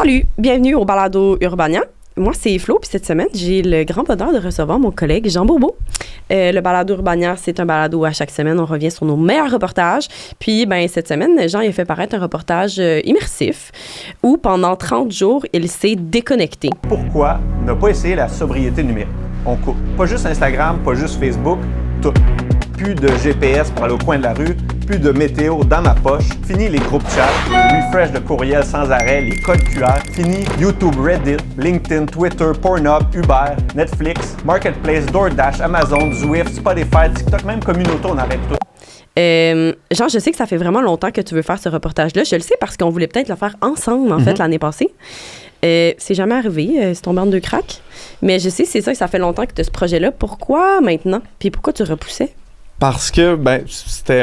Salut, bienvenue au Balado Urbania. Moi, c'est Flo, puis cette semaine, j'ai le grand bonheur de recevoir mon collègue Jean Bourbeau. Le Balado Urbania, c'est un balado où à chaque semaine, on revient sur nos meilleurs reportages. Puis, cette semaine, Jean, il a fait paraître un reportage immersif où, pendant 30 jours, il s'est déconnecté. Pourquoi ne pas essayer la sobriété numérique? On coupe. Pas juste Instagram, pas juste Facebook, tout. Plus de GPS pour aller au coin de la rue, plus de météo dans ma poche. Fini les groupes chat, les refresh de courriel sans arrêt, les codes QR. Fini YouTube, Reddit, LinkedIn, Twitter, Pornhub, Uber, Netflix, Marketplace, DoorDash, Amazon, Zwift, Spotify, TikTok, même Communauto, on arrête tout. Jean, je sais que ça fait vraiment longtemps que tu veux faire ce reportage-là. Je le sais parce qu'on voulait peut-être le faire ensemble, en fait, l'année passée. C'est jamais arrivé, c'est tombé en deux cracks. Mais je sais, c'est ça, que ça fait longtemps que tu as ce projet-là. Pourquoi maintenant? Puis pourquoi tu repoussais? Parce que c'était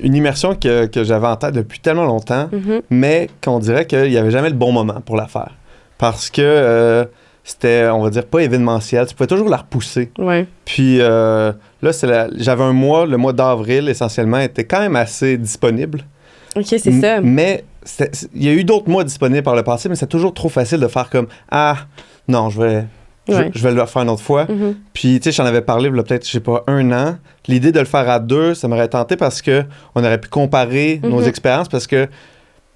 une immersion que j'avais en tête depuis tellement longtemps, mais qu'on dirait qu'il n'y avait jamais le bon moment pour la faire. Parce que c'était, on va dire, pas événementiel. Tu pouvais toujours la repousser. Ouais. Puis là, j'avais un mois, le mois d'avril essentiellement, était quand même assez disponible. OK, c'est ça. Mais il y a eu d'autres mois disponibles par le passé, mais c'est toujours trop facile de faire comme « Ah, non, je vais le faire une autre fois. Puis, tu sais, j'en avais parlé il y a peut-être, je sais pas, 1 an. L'idée de le faire à 2, ça m'aurait tenté parce qu'on aurait pu comparer nos expériences parce que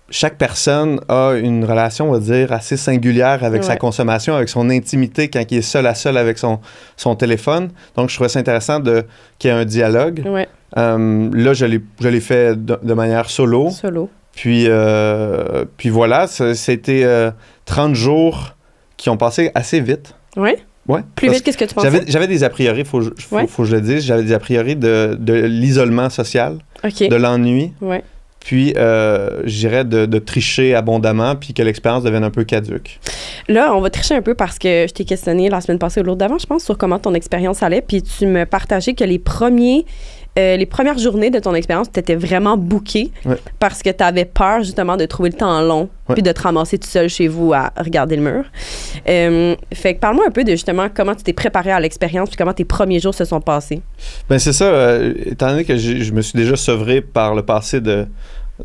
chaque personne a une relation, on va dire, assez singulière avec sa consommation, avec son intimité quand il est seul à seul avec son téléphone. Donc, je trouvais ça intéressant qu'il y ait un dialogue. Ouais. Là, je l'ai fait de manière solo. Puis voilà, c'était 30 jours qui ont passé assez vite. Oui? Ouais. Plus vite que ce que tu pensais? J'avais des a priori, faut que je le dise. J'avais des a priori de l'isolement social, de l'ennui. Ouais. Puis, je dirais de tricher abondamment, puis que l'expérience devienne un peu caduque. Là, on va tricher un peu parce que je t'ai questionné la semaine passée ou l'autre d'avant, je pense, sur comment ton expérience allait. Puis tu me partageais que les premières journées de ton expérience, tu étais vraiment booké parce que tu avais peur justement de trouver le temps long puis de te ramasser tout seul chez vous à regarder le mur. Fait que parle-moi un peu de justement comment tu t'es préparé à l'expérience puis comment tes premiers jours se sont passés. Ben c'est ça. Étant donné que je me suis déjà sevré par le passé de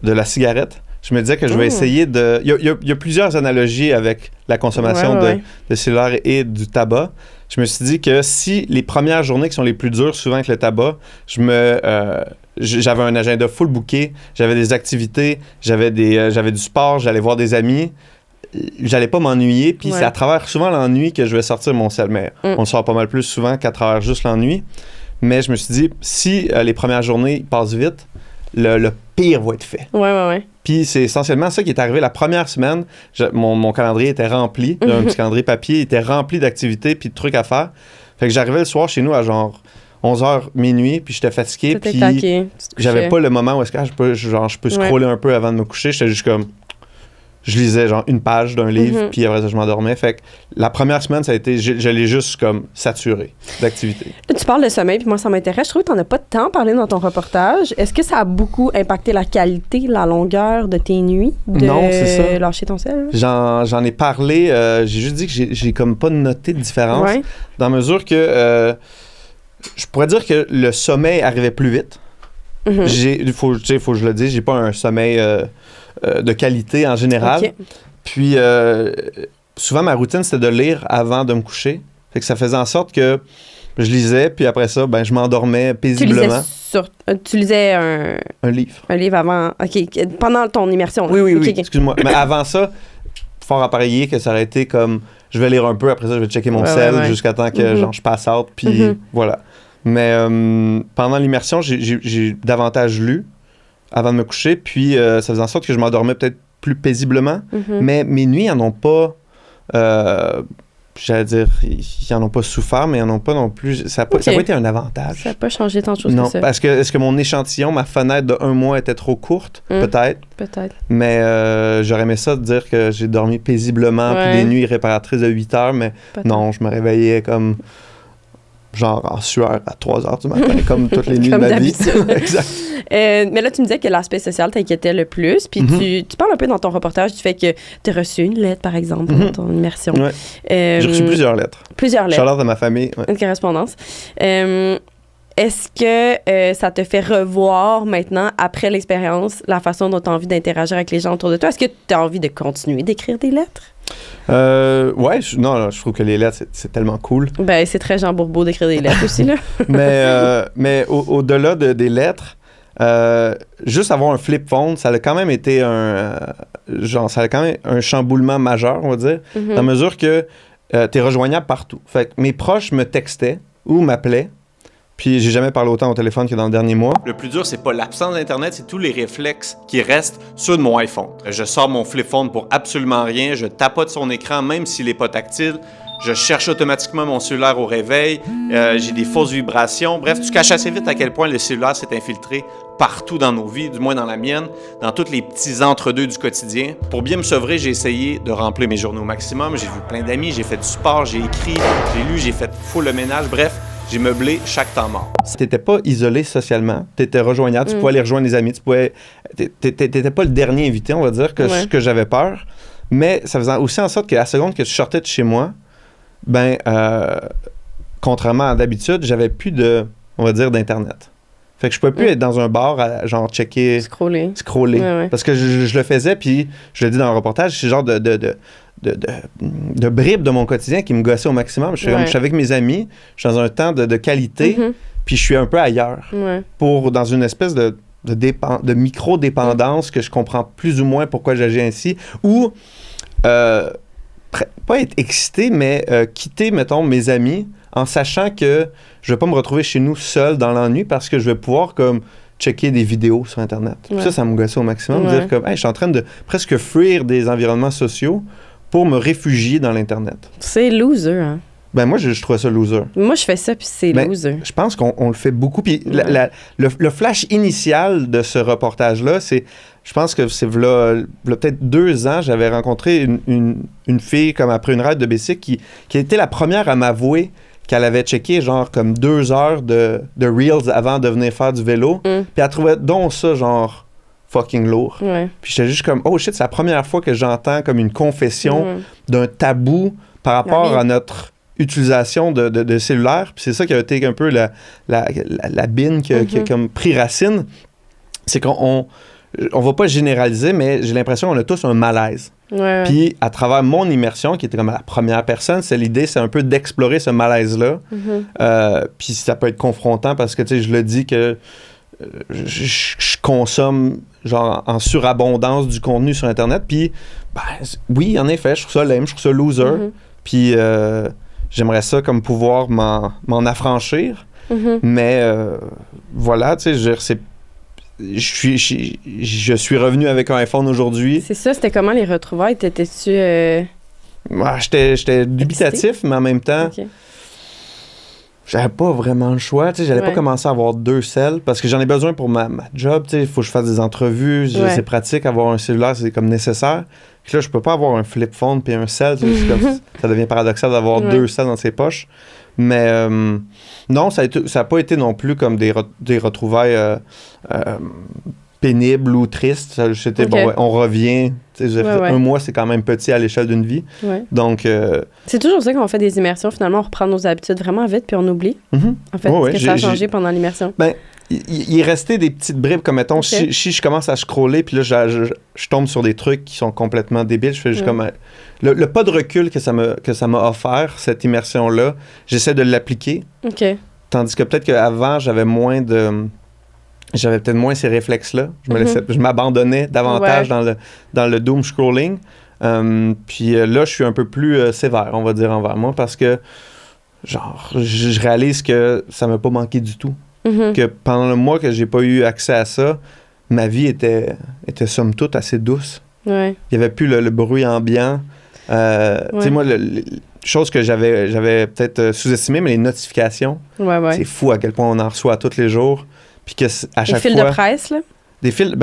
la cigarette, je me disais que je vais essayer de... Il y a plusieurs analogies avec la consommation de cellulaire et du tabac. Je me suis dit que si les premières journées qui sont les plus dures, souvent avec le tabac, j'avais un agenda full booké, j'avais des activités, j'avais du sport, j'allais voir des amis, j'allais pas m'ennuyer, puis c'est à travers souvent l'ennui que je vais sortir mon sel. Mais on le sort pas mal plus souvent qu'à travers juste l'ennui. Mais je me suis dit, si les premières journées passent vite, le pire va être fait. Ouais. Puis c'est essentiellement ça qui est arrivé la première semaine. Mon calendrier était rempli, un petit calendrier papier, il était rempli d'activités puis de trucs à faire. Fait que j'arrivais le soir chez nous à genre 11h, minuit, puis j'étais fatigué. Puis j'avais pas le moment où est-ce que je peux scroller un peu avant de me coucher. J'étais juste comme... Je lisais genre une page d'un livre, puis après ça, je m'endormais. Fait que la première semaine, ça a été... Je l'ai juste comme saturé d'activité. Là, tu parles de sommeil, puis moi, ça m'intéresse. Je trouve que tu n'en as pas tant parlé dans ton reportage. Est-ce que ça a beaucoup impacté la qualité, la longueur de tes nuits? Non, c'est ça. Lâcher ton sel? J'en ai parlé. J'ai juste dit que j'ai comme pas noté de différence. Ouais. Dans la mesure que... je pourrais dire que le sommeil arrivait plus vite. Il faut que je le dise, j'ai pas un sommeil... de qualité en général. Okay. Puis, souvent, ma routine, c'était de lire avant de me coucher. Fait que ça faisait en sorte que je lisais, puis après ça, je m'endormais paisiblement. Tu lisais un livre. Un livre avant... OK. Pendant ton immersion. Oui. Excuse-moi. Mais avant ça, fort à parier que ça aurait été comme... Je vais lire un peu, après ça, je vais checker mon sel jusqu'à temps que je passe out, puis voilà. Mais pendant l'immersion, j'ai davantage lu avant de me coucher, puis ça faisait en sorte que je m'endormais peut-être plus paisiblement, mais mes nuits n'en ont pas, j'allais dire, ils n'en ont pas souffert, mais ils n'en ont pas non plus, ça n'a pas été un avantage. Ça n'a pas changé tant de choses que ça. Non, parce que est-ce que mon échantillon, ma fenêtre de 1 mois était trop courte? Peut-être. Mais j'aurais aimé ça de dire que j'ai dormi paisiblement, puis des nuits réparatrices de 8 heures, mais non, je me réveillais comme... genre en sueur à 3 heures du matin, comme toutes les nuits de ma vie. Exact. Mais là, tu me disais que l'aspect social t'inquiétait le plus. Puis tu parles un peu dans ton reportage du fait que tu as reçu une lettre, par exemple, dans ton immersion. Ouais. J'ai reçu plusieurs lettres. Plusieurs lettres. Shout-out à ma famille. Ouais. Une correspondance. est-ce que ça te fait revoir maintenant, après l'expérience, la façon dont tu as envie d'interagir avec les gens autour de toi? Est-ce que tu as envie de continuer d'écrire des lettres? Ouais, je trouve que les lettres, c'est tellement cool. Ben, c'est très Jean Bourbeau d'écrire des lettres aussi, là. mais au-delà des lettres, juste avoir un flip phone, ça a quand même été un chamboulement majeur, on va dire, dans la mesure que t'es rejoignable partout. Fait que mes proches me textaient ou m'appelaient, puis j'ai jamais parlé autant au téléphone que dans le dernier mois. Le plus dur, c'est pas l'absence d'Internet, c'est tous les réflexes qui restent sur de mon iPhone. Je sors mon flip phone pour absolument rien, je tapote son écran même s'il n'est pas tactile, je cherche automatiquement mon cellulaire au réveil, j'ai des fausses vibrations. Bref, tu caches assez vite à quel point le cellulaire s'est infiltré partout dans nos vies, du moins dans la mienne, dans tous les petits entre-deux du quotidien. Pour bien me sevrer, j'ai essayé de remplir mes journées au maximum. J'ai vu plein d'amis, j'ai fait du sport, j'ai écrit, j'ai lu, j'ai fait full le ménage. Bref, j'ai meublé chaque temps mort. T'étais pas isolé socialement, t'étais rejoignable, tu pouvais aller rejoindre des amis, t'étais pas le dernier invité, on va dire, que j'avais peur. Mais ça faisait aussi en sorte que la seconde que tu sortais de chez moi, contrairement à d'habitude, j'avais plus on va dire, d'Internet. Fait que je pouvais plus être dans un bar à genre checker... Scroller. Ouais. Parce que je le faisais, puis je le dis dans le reportage, c'est genre de bribes de mon quotidien qui me gossait au maximum. Je suis avec mes amis, je suis dans un temps de qualité, puis je suis un peu ailleurs. Dans une espèce de micro-dépendance que je comprends plus ou moins pourquoi j'agis ainsi. Ou, pas être excité, mais quitter, mettons, mes amis en sachant que je vais pas me retrouver chez nous seul dans l'ennui parce que je vais pouvoir comme checker des vidéos sur Internet. Ça me gossait au maximum. Dire comme, hey, je suis en train de presque fuir des environnements sociaux pour me réfugier dans l'Internet. C'est loser, hein? Ben moi, je trouvais ça loser. Moi, je fais ça, puis c'est loser. Je pense qu'on le fait beaucoup. Puis le flash initial de ce reportage-là, je pense que c'est peut-être 2 ans, j'avais rencontré une fille comme après une ride de bicycle qui était la première à m'avouer qu'elle avait checké genre comme 2 heures de Reels avant de venir faire du vélo. Puis elle trouvait donc ça genre fucking lourd. Puis j'étais juste comme, oh shit, c'est la première fois que j'entends comme une confession d'un tabou par rapport à notre utilisation de cellulaire. Puis c'est ça qui a été un peu la bine qui a comme pris racine. C'est qu'on va pas généraliser, mais j'ai l'impression qu'on a tous un malaise. Puis à travers mon immersion, qui était comme la première personne, l'idée, c'est un peu d'explorer ce malaise-là. Puis ça peut être confrontant parce que, tu sais, je le dis que je consomme genre en surabondance du contenu sur Internet. Puis, oui, en effet, je trouve ça lame, je trouve ça loser. Puis j'aimerais ça comme pouvoir m'en affranchir. Mais voilà, tu sais, je suis revenu avec un iPhone aujourd'hui. C'est ça, c'était comment les retrouvailles? T'étais-tu... J'étais dubitatif, mais en même temps, j'avais pas vraiment le choix. J'allais pas commencer à avoir 2 cell parce que j'en ai besoin pour ma job. Il faut que je fasse des entrevues. C'est pratique, avoir un cellulaire, c'est comme nécessaire. Puis là, je peux pas avoir un flip phone puis un cell. Ça devient paradoxal d'avoir 2 cells dans ses poches. Mais non, ça a pas été non plus comme des retrouvailles pénibles ou tristes. C'était bon, on revient. Un mois, c'est quand même petit à l'échelle d'une vie. Donc, c'est toujours ça quand on fait des immersions. Finalement, on reprend nos habitudes vraiment vite puis on oublie. En fait, ce que ça a changé pendant l'immersion. Ben, il est resté des petites bribes, comme mettons, si je commence à scroller, puis là, je tombe sur des trucs qui sont complètement débiles, je fais juste comme... Le pas de recul que ça m'a offert, cette immersion-là, j'essaie de l'appliquer. Tandis que peut-être qu'avant, j'avais peut-être moins ces réflexes-là. Je m'abandonnais davantage dans le doom scrolling. Puis là, je suis un peu plus sévère, on va dire, envers moi, parce que, genre, je réalise que ça m'a pas manqué du tout. Que pendant le mois que j'ai pas eu accès à ça, ma vie était somme toute assez douce. Il y avait plus le bruit ambiant. Tu sais, moi, chose que j'avais peut-être sous-estimé, mais les notifications, c'est fou à quel point on en reçoit tous les jours. Puis que à chaque fois... Des fils de presse, là? Des fils...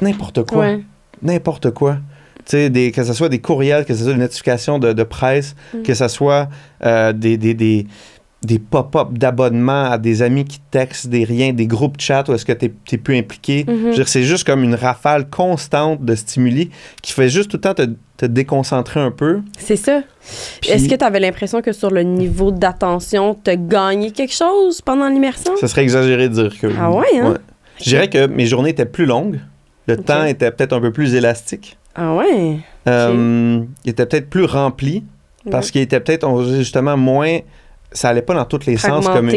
n'importe quoi. N'importe quoi. Tu sais, que ce soit des courriels, que ce soit des notifications de presse, que ce soit des des pop-up d'abonnements à des amis qui textent des groupes chat où est-ce que t'es plus impliqué. Je veux dire, c'est juste comme une rafale constante de stimuli qui fait juste tout le temps te déconcentrer un peu. C'est ça. Puis, est-ce que tu avais l'impression que sur le niveau d'attention, tu as gagné quelque chose pendant l'immersion? Ça serait exagéré de dire que Ah ouais, hein? Ouais. Je dirais que mes journées étaient plus longues. Le temps était peut-être un peu plus élastique. Ah ouais? Il était peut-être plus rempli parce qu'il était peut-être justement moins... Ça allait pas dans tous les sens comme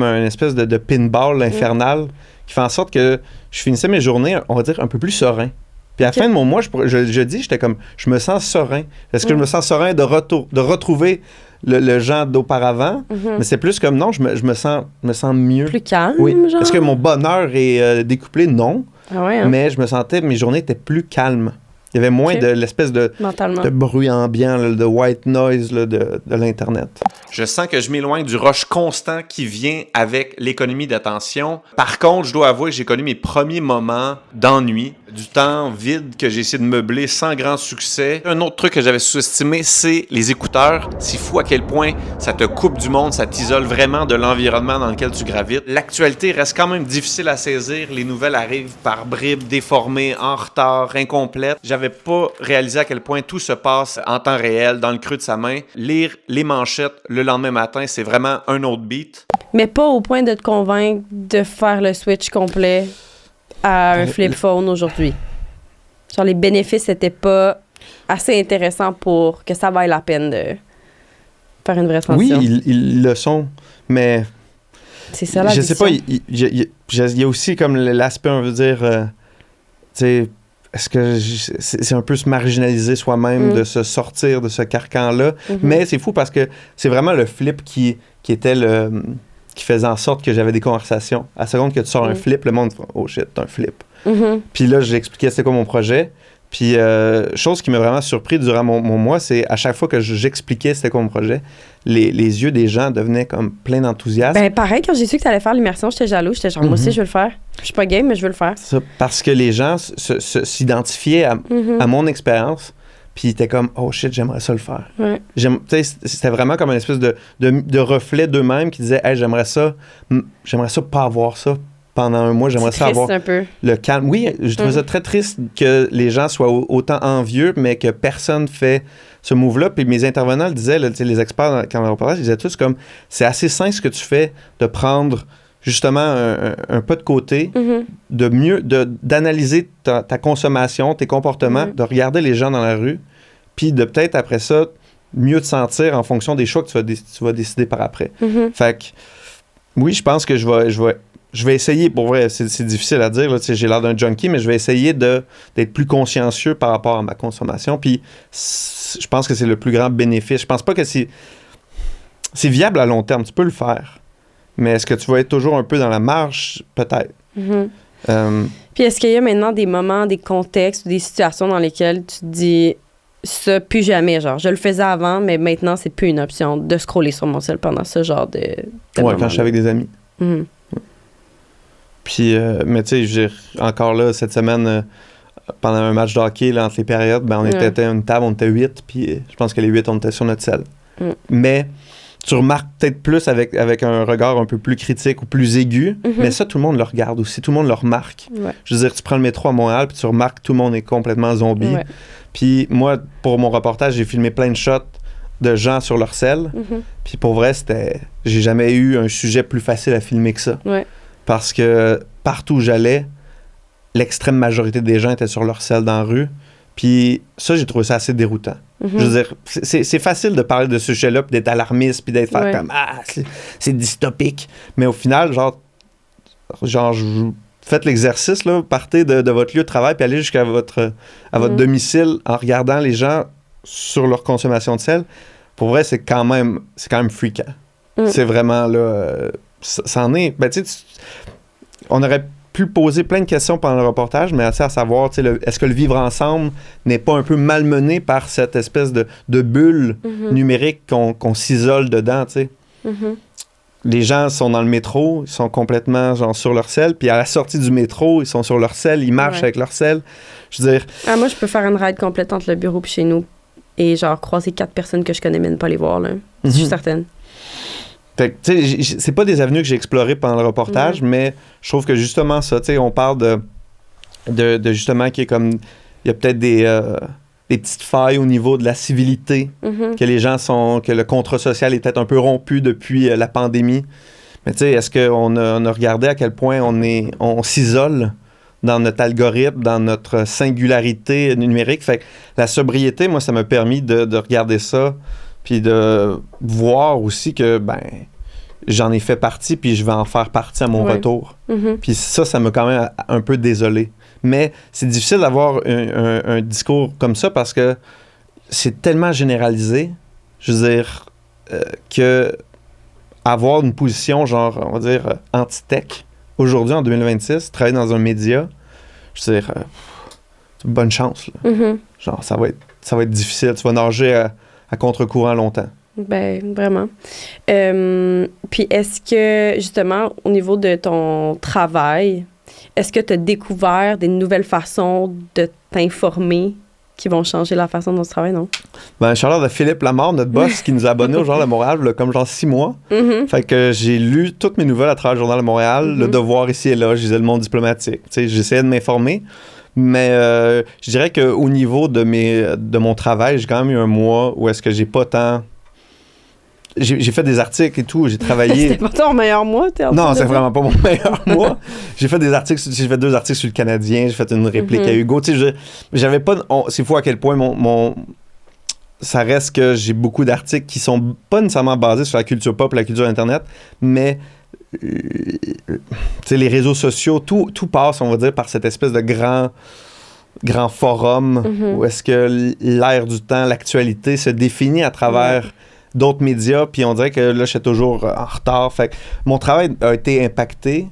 un espèce de pinball infernal qui fait en sorte que je finissais mes journées, on va dire, un peu plus serein. Puis à la fin de mon mois, je dis, j'étais comme, je me sens serein. Est-ce que je me sens serein de retrouver le Jean d'auparavant? Mais c'est plus comme, non, je me sens mieux. Plus calme, genre? Est-ce que mon bonheur est décuplé? Non. Ah ouais, hein? Mais je me sentais, mes journées étaient plus calmes. Il y avait moins de l'espèce de bruit ambiant, là, de white noise là, de l'Internet. Je sens que je m'éloigne du rush constant qui vient avec l'économie d'attention. Par contre, je dois avouer que j'ai connu mes premiers moments d'ennui, du temps vide que j'ai essayé de meubler sans grand succès. Un autre truc que j'avais sous-estimé, c'est les écouteurs. C'est fou à quel point ça te coupe du monde, ça t'isole vraiment de l'environnement dans lequel tu gravites. L'actualité reste quand même difficile à saisir. Les nouvelles arrivent par bribes, déformées, en retard, incomplètes. J'avais pas réalisé à quel point tout se passe en temps réel, dans le creux de sa main. Lire les manchettes le lendemain matin, c'est vraiment un autre beat. Mais pas au point de te convaincre de faire le switch complet à un flip phone aujourd'hui. Genre, les bénéfices n'étaient pas assez intéressants pour que ça vaille la peine de faire une vraie transition. Oui, ils le sont, mais... C'est ça, la je sais pas, il y a aussi comme l'aspect, on veut dire... tu sais, est-ce que c'est un peu se marginaliser soi-même, de se sortir de ce carcan-là? Mais c'est fou parce que c'est vraiment le flip qui était qui faisait en sorte que j'avais des conversations. À la seconde que tu sors un flip, le monde dit « Oh shit, t'as un flip. Puis là, j'ai expliqué c'était quoi mon projet. Puis, chose qui m'a vraiment surpris durant mon mois, c'est à chaque fois que j'expliquais c'était quoi mon projet, les yeux des gens devenaient comme pleins d'enthousiasme. Ben pareil, quand j'ai su que tu allais faire l'immersion, j'étais jaloux. J'étais genre, moi aussi, je veux le faire. Je suis pas game, mais je veux le faire. Ça, parce que les gens s'identifiaient à mon expérience, puis ils étaient comme, oh shit, j'aimerais ça le faire. Ouais. C'était vraiment comme une espèce de reflet d'eux-mêmes qui disaient, hey, j'aimerais ça pas avoir ça pendant un mois, j'aimerais ça avoir le calme. Oui, je trouvais ça très triste que les gens soient autant envieux, mais que personne fait ce move-là. Puis mes intervenants le disaient, là, les experts quand on parlait, ils disaient tous comme, c'est assez sain ce que tu fais de prendre justement un pas de côté, d'analyser ta consommation, tes comportements, de regarder les gens dans la rue, puis de peut-être après ça, mieux te sentir en fonction des choix que tu vas décider par après. Fait que, oui, je pense que je vais essayer, pour vrai, c'est difficile à dire, là, j'ai l'air d'un junkie, mais je vais essayer d'être plus consciencieux par rapport à ma consommation. Puis je pense que c'est le plus grand bénéfice. Je pense pas que c'est viable à long terme. Tu peux le faire. Mais est-ce que tu vas être toujours un peu dans la marge? Peut-être. Puis est-ce qu'il y a maintenant des moments, des contextes ou des situations dans lesquelles tu te dis ça, plus jamais, genre, je le faisais avant, mais maintenant, c'est plus une option de scroller sur mon cell pendant ce genre de ouais, quand je suis avec des amis. Puis, mais tu sais, encore là, cette semaine, pendant un match de hockey, là, entre les périodes, ben, on était à une table, on était 8, puis je pense que les 8, on était sur notre selle. Mais tu remarques peut-être plus avec un regard un peu plus critique ou plus aigu, mais ça, tout le monde le regarde aussi, tout le monde le remarque. Je veux dire, tu prends le métro à Montréal, puis tu remarques que tout le monde est complètement zombie. Puis moi, pour mon reportage, j'ai filmé plein de shots de gens sur leur selle. Puis pour vrai, j'ai jamais eu un sujet plus facile à filmer que ça. Parce que partout où j'allais, l'extrême majorité des gens étaient sur leur selle dans la rue. Puis ça, j'ai trouvé ça assez déroutant. Je veux dire, c'est facile de parler de ce sujet-là, puis d'être alarmiste, puis d'être fait comme « Ah, c'est dystopique ». Mais au final, genre faites l'exercice, là, partez de votre lieu de travail, puis allez jusqu'à votre domicile en regardant les gens sur leur consommation de sel. Pour vrai, c'est quand même fréquent. C'est vraiment, là... ça en est... Ben, tu sais, on aurait pu poser plein de questions pendant le reportage, mais à savoir, est-ce que le vivre ensemble n'est pas un peu malmené par cette espèce de bulle numérique qu'on s'isole dedans, tu sais? Les gens sont dans le métro, ils sont complètement genre sur leur selle, puis à la sortie du métro, ils sont sur leur selle, ils marchent avec leur selle. Je veux dire... Ah, moi, je peux faire une ride complète entre le bureau et chez nous et genre croiser 4 personnes que je connais même pas les voir, là. Je suis certaine. Fait que, tu sais, c'est pas des avenues que j'ai explorées pendant le reportage, mais je trouve que justement ça, tu sais, on parle de justement qu'il y a comme, il y a peut-être des petites failles au niveau de la civilité, que les gens que le contrat social est peut-être un peu rompu depuis la pandémie. Mais tu sais, est-ce qu'on a regardé à quel point on s'isole dans notre algorithme, dans notre singularité numérique? Fait que la sobriété, moi, ça m'a permis de regarder ça, puis de voir aussi que, j'en ai fait partie, puis je vais en faire partie à mon retour. Puis ça m'a quand même un peu désolé. Mais c'est difficile d'avoir un discours comme ça parce que c'est tellement généralisé. Je veux dire, que avoir une position, genre, on va dire, anti-tech, aujourd'hui, en 2026, travailler dans un média, je veux dire, bonne chance. Là. Genre, ça va être difficile. Tu vas nager à contre-courant longtemps. Ben, vraiment. Puis est-ce que, justement, au niveau de ton travail, est-ce que tu as découvert des nouvelles façons de t'informer qui vont changer la façon dont tu travailles, non? Ben, Charlotte de Philippe Lamarre, notre boss, qui nous a abonnés au Journal de Montréal, là, comme genre 6 mois. Fait que j'ai lu toutes mes nouvelles à travers le Journal de Montréal, Le Devoir ici et là, je lisais Le Monde diplomatique. Tu sais, j'essayais de m'informer. Mais je dirais qu'au niveau de mon travail, j'ai quand même eu un mois où est-ce que j'ai pas tant... J'ai fait des articles et tout, j'ai travaillé... C'était pas ton meilleur mois, Non, c'est vraiment pas mon meilleur mois. J'ai fait 2 articles sur le Canadien, j'ai fait une réplique à Hugo. Tu sais, j'avais pas... c'est fou à quel point ça reste que j'ai beaucoup d'articles qui sont pas nécessairement basés sur la culture pop, la culture Internet, mais... tu sais, les réseaux sociaux, tout passe, on va dire, par cette espèce de grand forum où est-ce que l'air du temps, l'actualité se définit à travers d'autres médias, puis on dirait que là, je suis toujours en retard. Fait que mon travail a été impacté,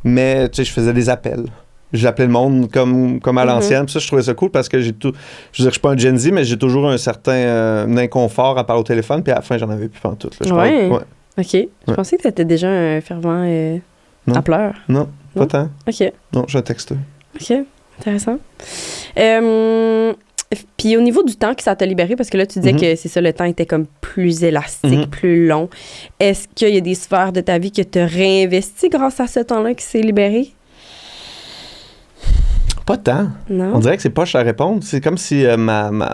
mais tu sais, je faisais des appels. J'appelais le monde comme à l'ancienne. Puis ça, je trouvais ça cool parce que je veux dire, je suis pas un Gen Z, mais j'ai toujours un certain inconfort à parler au téléphone, puis à la fin, j'en avais plus pantoute. Ouais. OK. Je pensais que tu étais déjà un fervent appeleur. Non, pas tant. OK. Non, je suis un texteux. OK. Intéressant. Puis au niveau du temps que ça t'a libéré, parce que là, tu disais que c'est ça, le temps était comme plus élastique, plus long. Est-ce qu'il y a des sphères de ta vie que tu as réinvesti grâce à ce temps-là qui s'est libéré? Pas tant. Non. On dirait que c'est poche à répondre. C'est comme si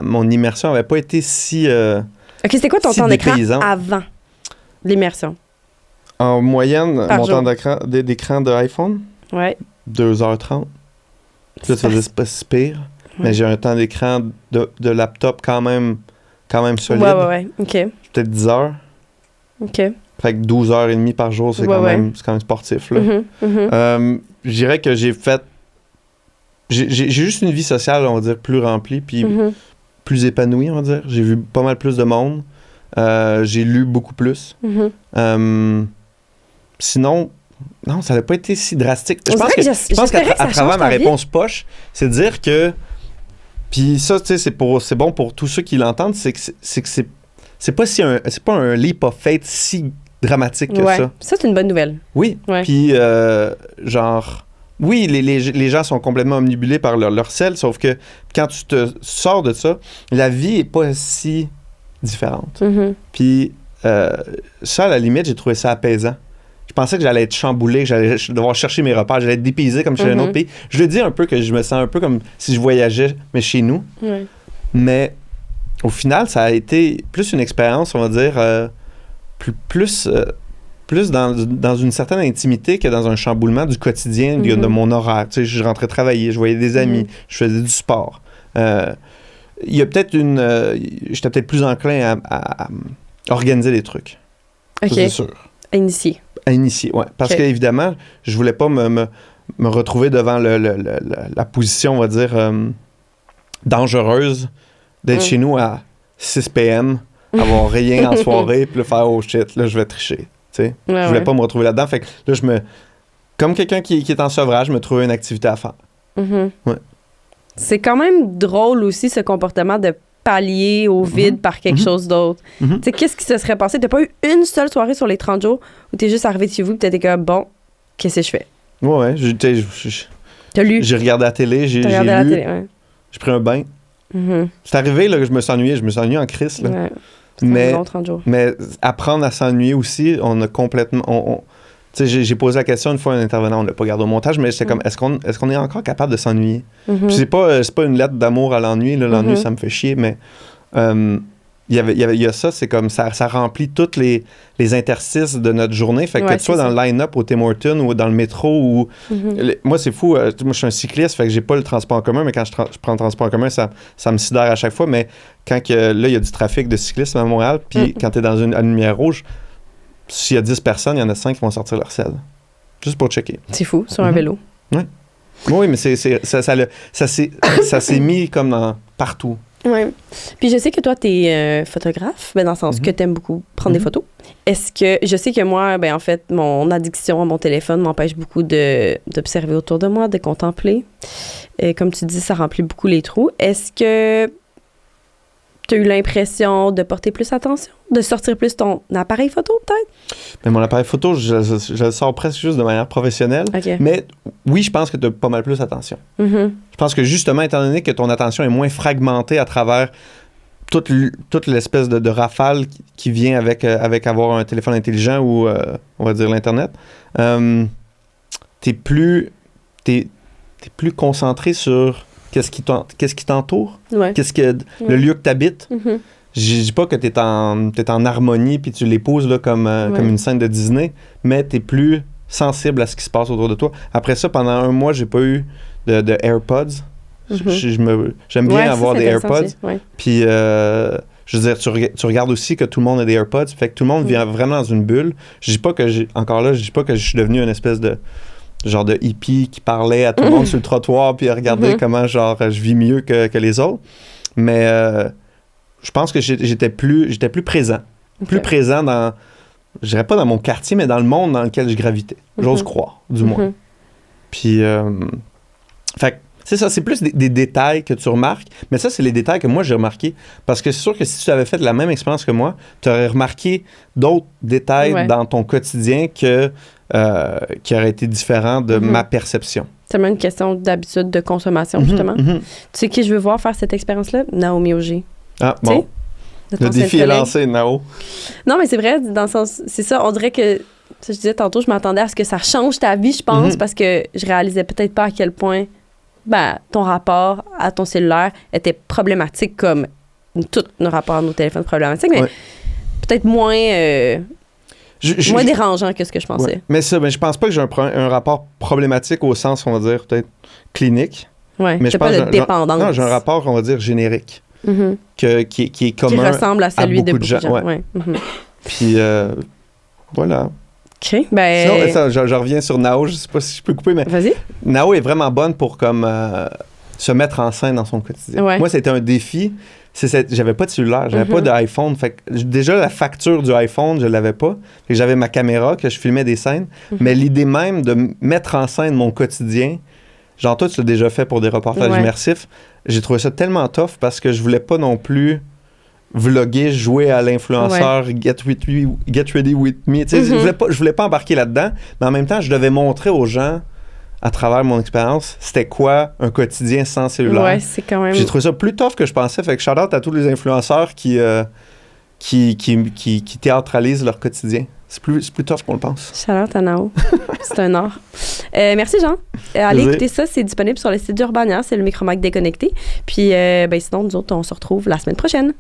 mon immersion n'avait pas été si OK, c'était quoi ton temps d'écran avant l'immersion? En moyenne, Par mon jour. temps d'écran de iPhone, Ouais. 2h30. Là, ça faisait pas si pire. Mais j'ai un temps d'écran de laptop quand même solide. Ouais. OK. Peut-être 10 heures. OK. Fait que 12h30 par jour, c'est quand même sportif. Là. Je dirais que j'ai juste une vie sociale, on va dire, plus remplie, puis plus épanouie, on va dire. J'ai vu pas mal plus de monde. J'ai lu beaucoup plus. Sinon, non, ça n'a pas été si drastique. Je pense qu'à travers ma réponse poche, c'est de dire que... Puis ça, tu sais, c'est bon pour tous ceux qui l'entendent, c'est que c'est pas un leap of faith si dramatique que ça. Ça, c'est une bonne nouvelle. Oui. Ouais. Puis, genre... Oui, les gens sont complètement omnibulés par leur sel, sauf que quand tu te sors de ça, la vie est pas si différente. Puis ça, à la limite, j'ai trouvé ça apaisant. Je pensais que j'allais être chamboulé, que j'allais devoir chercher mes repas, j'allais être dépaysé comme chez un autre pays. Je le dis un peu que je me sens un peu comme si je voyageais, mais chez nous. Ouais. Mais au final, ça a été plus une expérience, on va dire, plus dans une certaine intimité que dans un chamboulement du quotidien, de mon horaire. Tu sais, je rentrais travailler, je voyais des amis, je faisais du sport. Il y a peut-être j'étais peut-être plus enclin à organiser des trucs. OK. Ça, c'est sûr. À initier, oui. Parce qu'évidemment, je voulais pas me retrouver devant la position, on va dire, dangereuse d'être chez nous à 6 p.m., avoir rien en soirée, puis là, faire « Oh shit, là, je vais tricher ». Je voulais pas me retrouver là-dedans. Fait que là, comme quelqu'un qui est en sevrage, je me trouvais une activité à faire. Ouais. C'est quand même drôle aussi, ce comportement de pallier au vide par quelque chose d'autre. Tu sais, qu'est-ce qui se serait passé? T'as pas eu une seule soirée sur les 30 jours où t'es juste arrivé de chez vous et t'étais comme, bon, qu'est-ce que je fais? Ouais. T'as lu? J'ai regardé la télé, j'ai lu. La télé, ouais. J'ai pris un bain. C'est arrivé là, que je me suis ennuyé en crise. Là. Ouais. C'est un long 30 jours. Mais apprendre à s'ennuyer aussi, on a complètement... Tu sais, j'ai posé la question une fois à un intervenant, on l'a pas gardé au montage, mais c'est comme, est-ce qu'on est encore capable de s'ennuyer? Puis c'est pas une lettre d'amour à l'ennui, là, l'ennui, ça me fait chier, mais il y a ça, c'est comme, ça remplit tous les interstices de notre journée, fait que tu sois dans le line-up au Tim Hortons ou dans le métro, ou... moi, c'est fou, moi, je suis un cycliste, fait que j'ai pas le transport en commun, mais quand je prends le transport en commun, ça me sidère à chaque fois, mais quand là, il y a du trafic de cyclisme à Montréal, puis quand t'es dans une lumière rouge, s'il y a 10 personnes, il y en a 5 qui vont sortir leur selle. Juste pour checker. C'est fou, sur un vélo. Oui. Oui, mais ça s'est mis comme partout. Oui. Puis je sais que toi, tu es photographe, dans le sens que tu aimes beaucoup prendre des photos. Est-ce que... Je sais que moi, en fait, mon addiction à mon téléphone m'empêche beaucoup d'observer autour de moi, de contempler. Comme tu dis, ça remplit beaucoup les trous. Est-ce que tu as eu l'impression de porter plus attention, de sortir plus ton appareil photo, peut-être? Mais mon appareil photo, je le sors presque juste de manière professionnelle. Okay. Mais oui, je pense que tu as pas mal plus attention. Je pense que justement, étant donné que ton attention est moins fragmentée à travers toute l'espèce de rafale qui vient avec avoir un téléphone intelligent ou, on va dire, l'Internet, t'es plus concentré sur... Qu'est-ce qui t'entoure? Le lieu que tu habites? Je dis pas que t'es en harmonie puis tu l'épouses là, comme une scène de Disney, mais t'es plus sensible à ce qui se passe autour de toi. Après ça, pendant 1 mois, j'ai pas eu de AirPods. J'aime bien avoir des AirPods. Puis, je veux dire, tu regardes aussi que tout le monde a des AirPods, fait que tout le monde vient vraiment dans une bulle. Je dis pas que je suis devenu une espèce de genre de hippie qui parlait à tout le monde sur le trottoir puis regardait comment genre je vis mieux que les autres. Mais je pense que j'étais plus présent. Plus présent dans, je dirais pas dans mon quartier, mais dans le monde dans lequel je gravitais. J'ose croire, du moins. Puis, fait que c'est ça, c'est plus des détails que tu remarques, mais ça, c'est les détails que moi, j'ai remarqués. Parce que c'est sûr que si tu avais fait la même expérience que moi, tu aurais remarqué d'autres détails dans ton quotidien qui auraient été différents de ma perception. C'est même une question d'habitude de consommation, justement. Tu sais qui je veux voir faire cette expérience-là? Naomi Auger. Ah, bon. Le défi est lancé, Nao. Non, mais c'est vrai, dans le sens... C'est ça, on dirait que... Ça, je disais tantôt, je m'attendais à ce que ça change ta vie, je pense, parce que je réalisais peut-être pas à quel point... ton rapport à ton cellulaire était problématique comme tous nos rapports à nos téléphones problématiques, mais peut-être moins dérangeant que ce que je pensais. Ouais. Mais ça, je pense pas que j'ai un rapport problématique au sens, on va dire, peut-être clinique. Ouais, mais je pense pas de dépendance. Non, j'ai un rapport, on va dire, générique. Qui est commun qui ressemble à celui de beaucoup de gens. Ouais. Puis, voilà. OK, Sinon, je reviens sur Nao, je sais pas si je peux couper, mais... Vas-y. Nao est vraiment bonne pour comme se mettre en scène dans son quotidien. Ouais. Moi, c'était un défi. J'avais pas de cellulaire, j'avais pas d'iPhone. Fait que déjà, la facture du iPhone, je l'avais pas. Fait que j'avais ma caméra, que je filmais des scènes. Mais l'idée même de mettre en scène mon quotidien, genre toi, tu l'as déjà fait pour des reportages immersifs, j'ai trouvé ça tellement tough parce que je voulais pas non plus... vlogger, jouer à l'influenceur, get ready with me. Je voulais pas embarquer là-dedans, mais en même temps, je devais montrer aux gens, à travers mon expérience, c'était quoi un quotidien sans cellulaire. Ouais, c'est quand même... J'ai trouvé ça plus tough que je pensais. Fait que shout-out à tous les influenceurs qui théâtralisent leur quotidien. C'est plus tough qu'on le pense. Shout-out à Nao. C'est un art. Merci, Jean. Allez écouter ça. C'est disponible sur le site d'Urbania. C'est le Micro-Mag déconnecté. Puis, sinon, nous autres, on se retrouve la semaine prochaine.